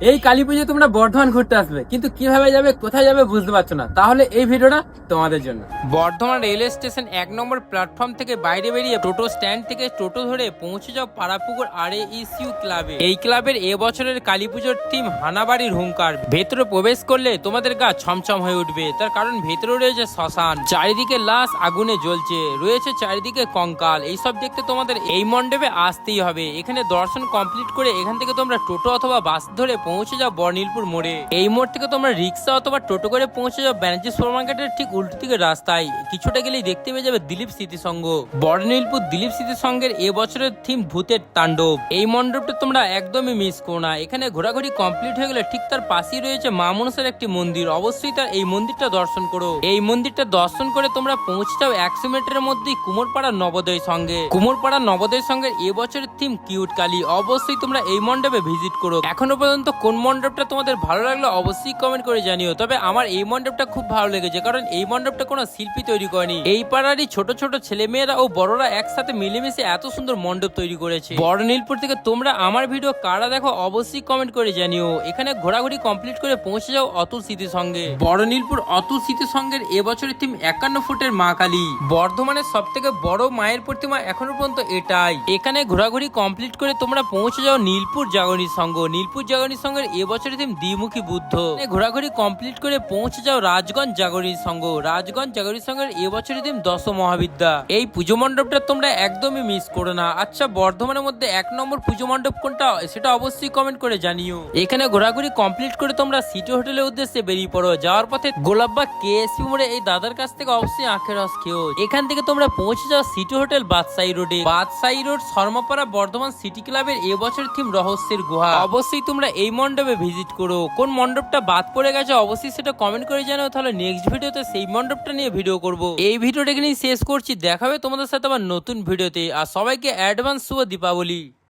এই কালী পুজো তোমরা বর্ধমান ঘুরতে আসবে, কিন্তু কিভাবে যাবে কোথায় যাবে বুঝতে পারছো না, তাহলে এই ভিডিওটা তোমাদের জন্য। বর্ধমান রেলওয়ে স্টেশন 1 নম্বর প্ল্যাটফর্ম থেকে বাইরে বেরিয়ে টোটো স্ট্যান্ড থেকে টোটো ধরে পৌঁছে যাও পাড়াপুকুর RAECU ক্লাবে। এই ক্লাবের এবছরের কালী পুজোর থিম হানাবাড়ির হুঙ্কার। ভেতরে প্রবেশ করলে তোমাদের গা ছমছম হয়ে উঠবে, তার কারণ ভেতরে রয়েছে শ্মশান, চারিদিকে লাশ আগুনে জ্বলছে, রয়েছে চারিদিকে কঙ্কাল। এইসব দেখতে তোমাদের এই মণ্ডপে আসতেই হবে। এখানে দর্শন কমপ্লিট করে এখান থেকে তোমরা টোটো অথবা বাস ধরে পৌঁছে যাও বর্ণিলপুর মোড়ে। এই মোড় থেকে তোমরা রিক্সা অথবা টোটো করে পৌঁছে যাও ব্যানার্জি সুপার মার্কেটের ঠিক উল্টো দিকে রাস্তায়। কিছুটা গেলেই দেখতে পেয়ে যাবে দিলীপ স্মৃতি সংঘ। বর্ণিলপুর দিলীপ স্মৃতি সংঘের এবছরের থিম ভূতের তাণ্ডব। এই মণ্ডপটা তোমরা একদমই মিস করো না। এখানে ঘোরাঘুরি কমপ্লিট হয়ে গেলে ঠিক তার পাশেই রয়েছে মা মনসার একটি মন্দির। অবশ্যই তার এই মন্দিরটা দর্শন করো। এই মন্দিরটা দর্শন করে তোমরা পৌঁছে যাও 100 মিটারের মধ্যেই কুমোরপাড়া নবোদয় সংঘে। কুমোরপাড়া নবোদয় সংঘের এবছরের থিম কিউট কালী। অবশ্যই তোমরা এই মণ্ডপে ভিজিট করো। এখনো পর্যন্ত কোন মণ্ডপটা তোমাদের ভালো লাগলো অবশ্যই কমেন্ট করে জানিও। তবে আমার এই মণ্ডপটা খুব ভালো লেগেছে, কারণ এই মণ্ডপটা কোনো শিল্পী তৈরি করেনি। এই পাড়ারই ছোট ছোট ছেলেমেয়েরা ও বড়রা একসাথে মিলেমিশে এত সুন্দর মণ্ডপ তৈরি করেছে। বড়নীলপুর থেকে তোমরা আমার ভিডিও কারা দেখো অবশ্যই কমেন্ট করে জানিও। এখানে ঘোরাঘুরি কমপ্লিট করে পৌঁছে যাও অতুল স্মৃতি সংঘে। বড়নীলপুর অতুল স্মৃতি সংঘের এবছরের থিম 51 ফুটের মা কালী। বর্ধমানের সব থেকে বড় মায়ের প্রতিমা এখনো পর্যন্ত এটাই। এখানে ঘোরাঘুরি কমপ্লিট করে তোমরা পৌঁছে যাও নীলপুর জাগরণী সংঘ। নীলপুর জাগরণী সংঘের এবছরের থিম দ্বিমুখী বুদ্ধ। ঘোরাঘুরি কমপ্লিট করে পৌঁছে যাও রাজগঞ্জ জাগরণী সংঘ। রাজগঞ্জ জাগরণী সংঘের এবছরের থিম দশ মহাবিদ্যা। এই পুজো মণ্ডপটা তোমরা একদমই মিস করো না। আচ্ছা, বর্ধমানের মধ্যে 1 নম্বর পুজো মণ্ডপ কোনটা সেটা অবশ্যই কমেন্ট করে জানিও। এখানে ঘোরাঘুরি কমপ্লিট করে তোমরা সিটি হোটেলের উদ্দেশ্যে বেরিয়ে পড়ো। যাওয়ার পথে গোলাপবাগ KSP মোড়ে এই দাদার কাছ থেকে অবশ্যই আখের রস খেও। এখান থেকে তোমরা পৌঁছে যাও সিটি হোটেল বাদশাহী রোডে। বাদশাহী রোড শর্মাপাড়া বর্ধমান সিটি ক্লাবের এবছর থিম রহস্যের গুহা। অবশ্যই তোমরা এই মণ্ডপে ভিজিট করো। কোন মণ্ডপটা বাদ পড়ে গেছে অবশ্যই সেটা কমেন্ট করে জানাও, তাহলে নেক্সট ভিডিওতে সেই মণ্ডপটা নিয়ে ভিডিও করব। এই ভিডিওটা এখানেই শেষ করছি। দেখা হবে তোমাদের সাথে আবার নতুন ভিডিওতে। আর সবাইকে অ্যাডভান্স শুভ দীপাবলি।